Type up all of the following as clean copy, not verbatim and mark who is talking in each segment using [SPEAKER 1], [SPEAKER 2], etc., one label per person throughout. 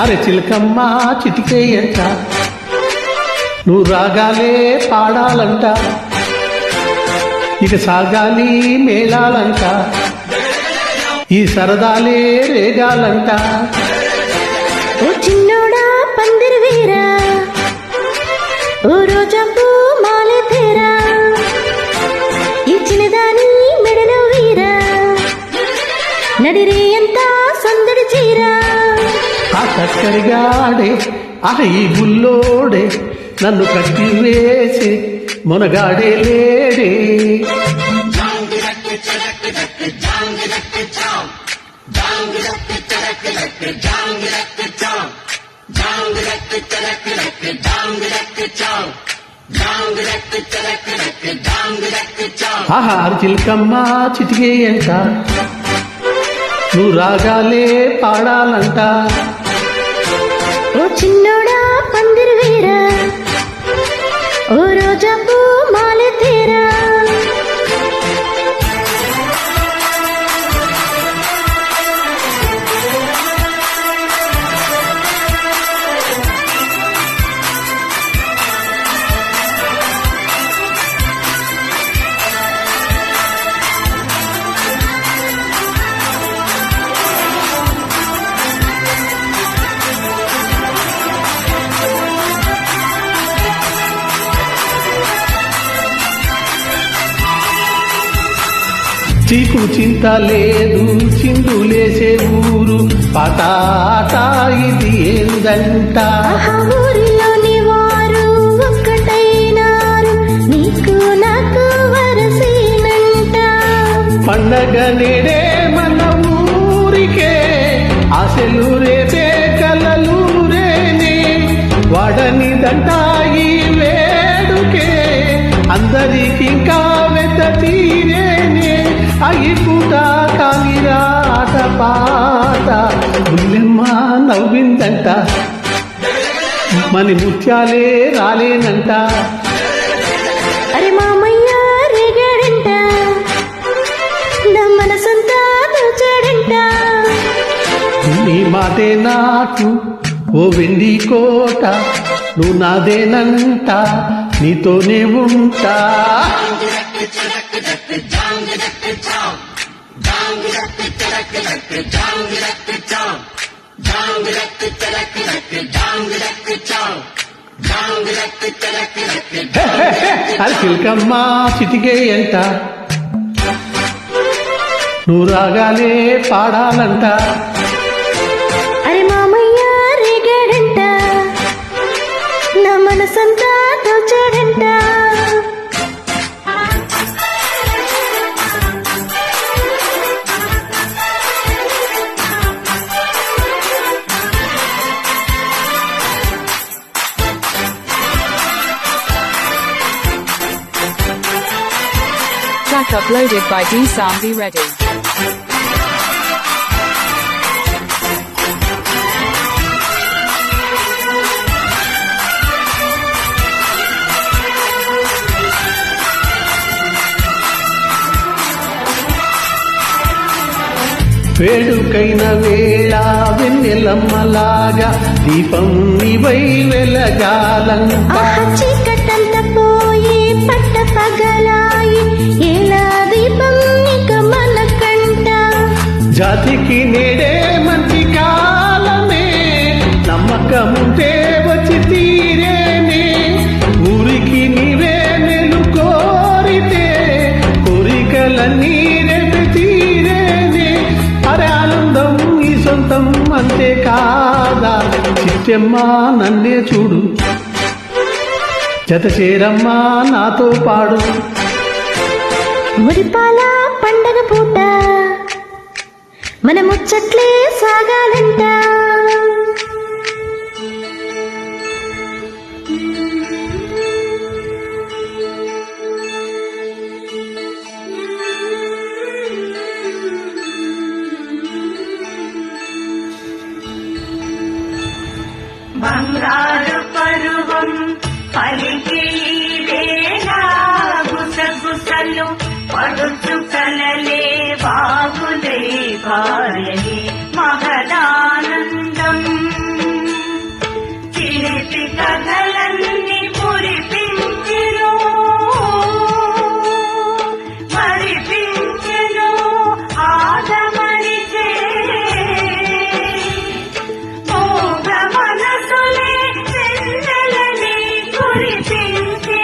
[SPEAKER 1] అరే చిలకమ్మ చిటికేయంట, నువ్వు రాగాలే పాడాలంట, ఇక సాగాలి మేళాలంట, ఈ సరదాలే రేగాలంట.
[SPEAKER 2] ఓ చిన్నోడా పందిరి వీరా, ఓ రోజా పూ మాలే తేరా, ఇచ్చిన దాని మెడలో వీరా, నడిరే ఎంత సందడి చీరా.
[SPEAKER 1] ఆ కక్కరిగాడే ఈ బుల్లోడే నన్ను కట్టి వేసే మొనగాడే లేడే. చిలకమ్మ చిటికేయంట, నువ్వు రాగాలే పాడాలంట.
[SPEAKER 2] ఓ చిన్నోడా పందిరి వీరా, ఓ రోజా పూ మాలే తేరా.
[SPEAKER 1] చీకు చింత లేదు చిందులేసే ఊరు పటాట ఇది ఏందంట.
[SPEAKER 2] ఊరిలోని వారు ఒక్కటైనారు, నీకు నాకు వరసేనంట.
[SPEAKER 1] పండగ నేడే మన ఊరికే ఆశలు రేపే కలలు రేనే, వాడనిదంట ఈ వేడుకే అందరికి ఇంకా వెత తీరేనే. అయి పూట కాగిరా ఆట పాట బుల్లెమ్మ నవ్విందంట, మని ముత్యాలే రాలేనంట.
[SPEAKER 2] అరే మామయ్య రేగాడంట, నా మనసంతా దోచాడంట.
[SPEAKER 1] నీ మాటే నాకు ఓ వెండి కోట, నువ్వు నాదేనంట, నీతోనే ఉంటా. అది చిలకమ్మ చిటికేయంట, నువ్వు రాగాలే పాడాలంట.
[SPEAKER 2] అరే మామయ్య రేగాడంట, నా మనసంతా దోచాడంట.
[SPEAKER 3] Track uploaded by D-Sound. Be ready.
[SPEAKER 1] వేడుకైన వేళ వెన్నెలమ్మలాగా దీపం నీవై వెలగాలంట.
[SPEAKER 2] చీకటంత పోయి పట్ట పగలాయి, ఎలా దీపం ఇక మనకంట.
[SPEAKER 1] జాతికి నేడే మంచి కాలమే, నమ్మకముంటే వచ్చి తీరేనే. ఊరికి నీవే నేను కోరితే కోరికలన్నీ రేపు తీరేనే. అరే ఆనందం ఈ సొంతం అంతే కాదా, చిట్టెమ్మ నన్నే చూడు, జత చేరమ్మా నాతో పాడు.
[SPEAKER 2] మురిపాల పండగ పూట మన ముచ్చట్లే సాగాలంట.
[SPEAKER 4] బంగారు పరువం పలికి గుసగుసలు పడుచు కలలే బాగులే భార్యలే మహదానందం. కథలన్నీ పురిపించెను మరిపించెను ఆదమరిచే మోగ మనసులే వెన్నెలని కురిపించే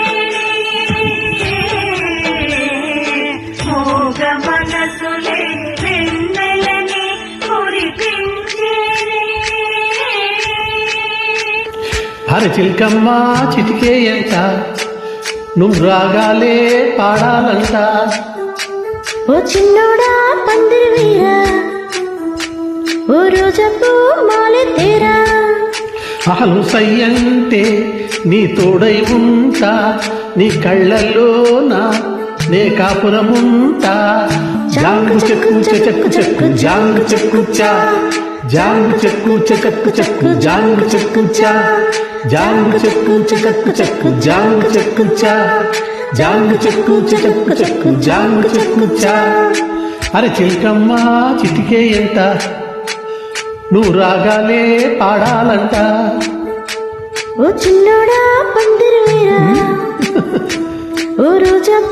[SPEAKER 4] మోగ మనసులే వెన్నెలని కురిపించే
[SPEAKER 1] అర చిలకమ్మ చిటికే ఎంత నువ్వు రాగాలే పాడాలంట
[SPEAKER 2] ఓ చిన్నోడా పందిరి వీరా ఓ రోజపు మాలె తేరా
[SPEAKER 1] అహలు సయ్యంటే నీ తోడై ఉంటా నీ కళ్ళల్లోన నే కాపురముంటా జాంగు చెక్కు చెక్కు చెక్కు జాంగు చెక్కుచా జాంగు చెక్కు చెక్కు చెక్కు జాంగు చెక్కుచా జాంగు చెక్కు చెక్కు చెక్కు జాంగు చెక్కుచా జాంగు చెక్కు చెక్కు చెక్కు జాంగు చెక్కుచా అరే చిలకమ్మ చిటికే ఎంత నువ్వు రాగాలే పాడాలంట
[SPEAKER 2] ఓ చిన్నోడా పందిరి వీరా ఓ రోజపు